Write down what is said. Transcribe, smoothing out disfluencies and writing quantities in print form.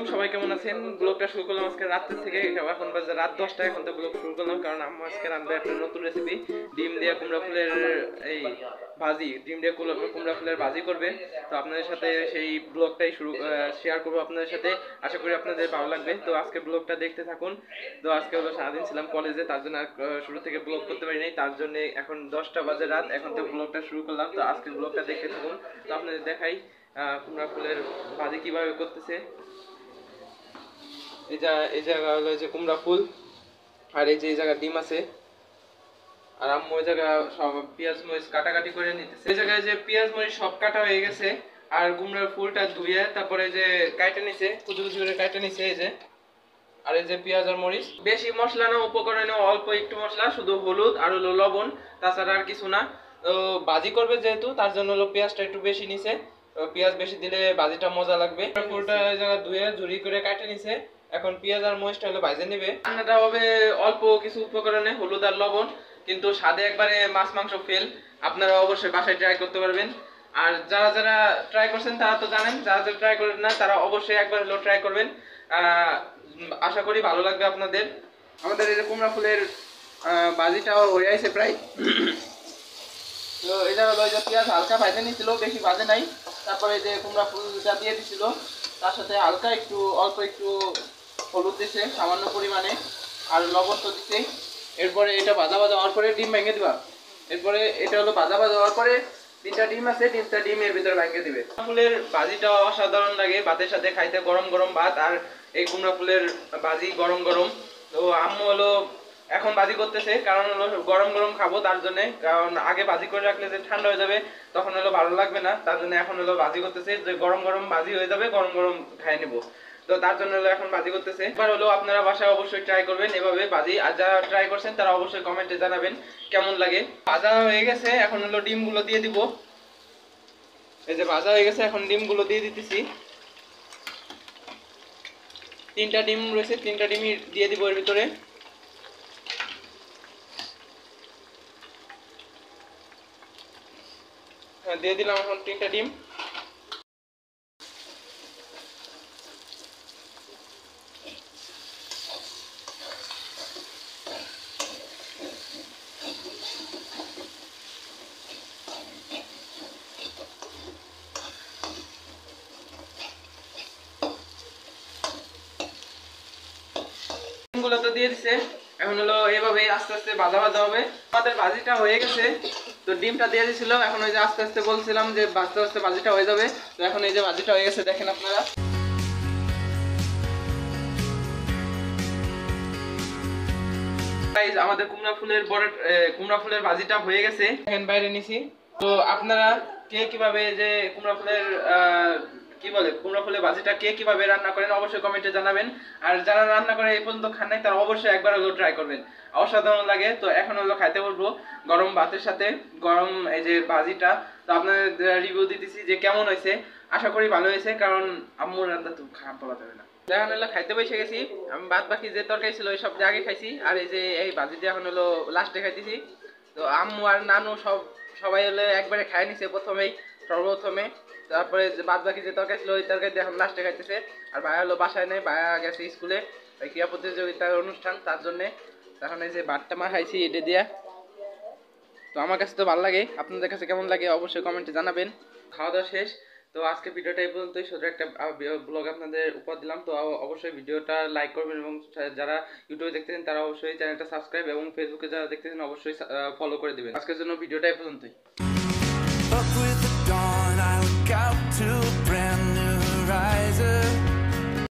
আলাইকুম, সবাই কেমন আছেন? ব্লগটা শুরু করলাম আজকে রাতের থেকে। এখন বাজে রাত 10টা। এখন তো ব্লগ শুরু করলাম কারণ আম্মু আজকে রান্নার একটা নতুন রেসিপি, ডিম দিয়ে কুমড়া ফুলের এই ভাজি, ডিম দিয়ে কুমড়া ফুলের ভাজি করবে। তো আপনাদের সাথে সেই ব্লগটাই শেয়ার করবো আপনাদের সাথে। আশা করি আপনাদের ভালো লাগবে। তো আজকে ব্লগটা দেখতে থাকুন। তো আজকে হলো সারাদিন ছিলাম কলেজে, তার জন্য শুরু থেকে ব্লগ করতে পারি নাই। তার জন্য এখন 10টা বাজে রাত, এখন তো ব্লগটা শুরু করলাম। তো আজকে ব্লগটা দেখতে থাকুন। তো আপনাদের দেখাই কুমড়া ফুলের ভাজি কিভাবে করতেছে। এই জায়গা হলো যে কুমড়া ফুল, আর এই যে এই জায়গা ডিম আছে, আর আম্মু ওই জায়গা সব পেঁয়াজ মরিচ কাটাকাটি করে নিতেছে। এই জায়গায় যে পেঁয়াজ মরিচ সব কাটা হয়ে গেছে, আর কুমড়ার ফুলটা ধুয়ে তারপরে যে কাইটে নিছে, কুচি কুচি করে কাইটে নিছে এই যে। আর এই যে পেঁয়াজ আর মরিচ, বেশি মশলা না, উপকরণে অল্প একটু মশলা, শুধু হলুদ আর হলো লবণ, তাছাড়া আর কিছু না। তো ভাজি করবে যেহেতু, তার জন্য হলো পেঁয়াজটা একটু বেশি নিছে। পেঁয়াজ বেশি দিলে ভাজিটা মজা লাগবে। ফুলটা এই জায়গা ধুয়ে ঝুরি করে কাটে নিছে। এখন পেঁয়াজ আর মরিচটা হলো ভাজে নেবে। রান্নাটা হবে অল্প কিছু উপকরণে, হলুদ আর লবণ, কিন্তু স্বাদে একবারে মাছ মাংস ফেল। আপনারা অবশ্যই বাসায় ট্রাই করতে পারবেন। আর যারা যারা ট্রাই করছেন তারা তো জানেন, যারা যারা ট্রাই করেন না তারা অবশ্যই একবার হলো ট্রাই করবেন। আশা করি ভালো লাগবে আপনাদের। আমাদের এই যে কুমড়া ফুলের ভাজিটাও হয়ে আছে প্রায়। তো এটা হলো যে পেঁয়াজ হালকা ভাজে নিয়েছিল, বেশি ভাজে নাই। তারপরে যে কুমড়া ফুলটা দিয়ে দিছিল, তার সাথে হালকা একটু অল্প একটু হলুদ দিছে সামান্য পরিমাণে, আর লবণ তো দিছে। এরপরে এটা ভাজা ভাজা হওয়ার পরে ডিম ভেঙে দিবা। এরপরে এটা হলো ভাজা ভাজা হওয়ার পরে 3টা ডিম আছে, 3টা ডিম এর ভিতরে ভেঙে দিবে। ফুলের ভাজিটা অসাধারণ লাগে ভাতের সাথে খাইতে, গরম গরম ভাত আর এই কুমড়া ফুলের ভাজি গরম গরম। তো আম্মু হলো এখন ভাজি করতেছে, কারণ হলো গরম গরম খাবো তার জন্য। কারণ আগে ভাজি করে রাখলে যে ঠান্ডা হয়ে যাবে, তখন হলো ভালো লাগবে না, তার জন্য এখন হলো ভাজি করতেছে, যে গরম গরম ভাজি হয়ে যাবে, গরম গরম খাই নেবো। তো তার জন্য হলো এখন ভাজি করতেছে। এবার হলো আপনারা বাসায় অবশ্যই ট্রাই করবেন এভাবে ভাজি, আর যারা ট্রাই করছেন তারা অবশ্যই কমেন্টে জানাবেন কেমন লাগে। ভাজা হয়ে গেছে, এখন হলো ডিমগুলো দিয়ে দিব। এই যে ভাজা হয়ে গেছে, এখন ডিমগুলো দিয়ে দিতেছি। 3টা ডিম রয়েছে, 3টা ডিমই দিয়ে দিব এর ভিতরে। দিয়ে দিলাম এখন 3টা ডিম। ডিমগুলো তো দিয়ে দিছে, এখন হলো এভাবে আস্তে আস্তে ভাজা ভাজা হবে। আমাদের ভাজিটা হয়ে গেছে। তো ডিমটা দিয়ে দিছিল, এখন ওই যে আস্তে আস্তে বলছিলাম যে আস্তে আস্তে ভাজিটা হয়ে যাবে। তো এখন এই যে ভাজিটা হয়ে গেছে, দেখেন আপনারা। আমাদের কুমড়া ফুলের ভাজিটা হয়ে গেছে, এখন বাইরে নিছি। তো আপনারা কে কিভাবে যে কুমড়া ফুলের ভাজিটা কে কিভাবে রান্না করেন অবশ্যই কমেন্টে জানাবেন। আর যারা রান্না করে এই পর্যন্ত খান নাই তারা অবশ্যই একবার হলেও ট্রাই করবেন, অসাধারণ লাগে। তো এখন হলো খাইতে বলবো গরম ভাতের সাথে গরম এই যে ভাজিটা। তো আপনাদের রিভিউ দিতেছি যে কেমন হয়েছে। আশা করি ভালো হয়েছে, কারণ আম্মুর রান্না তো খারাপ বলা যাবে না। এখন হলো খাইতে বসে গেছি। আমি বাদ বাকি যে তরকারি ছিল ওই সব আগে খাইছি, আর এই যে এই ভাজিটা এখন হলো লাস্টে খাইতেছি। তো আম্মু আর নানু সবাই হলো একবারে খাই নিছে সর্বপ্রথমে। তারপরে বাদ বাকি যে তরকারি ছিল ওই তরকারি এখন লাস্টে খাইতেছে। আর ভাইয়া হলো বাসায় নেই, ভাইয়া গেছে স্কুলে, ওই ক্রীড়া প্রতিযোগিতার অনুষ্ঠান, তার জন্যে। এখন এই যে ভাতটা মা খাইছি এটা দিয়া। তো আমার কাছে তো ভালো লাগে, আপনাদের কাছে কেমন লাগে অবশ্যই কমেন্টে জানাবেন। খাওয়া দাওয়া শেষ। তো আজকে ভিডিওটা এই পর্যন্তই, শুধু একটা ব্লগ আপনাদের উপহার দিলাম। তো অবশ্যই ভিডিওটা লাইক করবেন, এবং যারা ইউটিউবে দেখতেছেন তারা অবশ্যই চ্যানেলটা সাবস্ক্রাইব, এবং ফেসবুকে যারা দেখতেছেন অবশ্যই ফলো করে দিবেন। আজকের জন্য ভিডিওটা এই পর্যন্তই।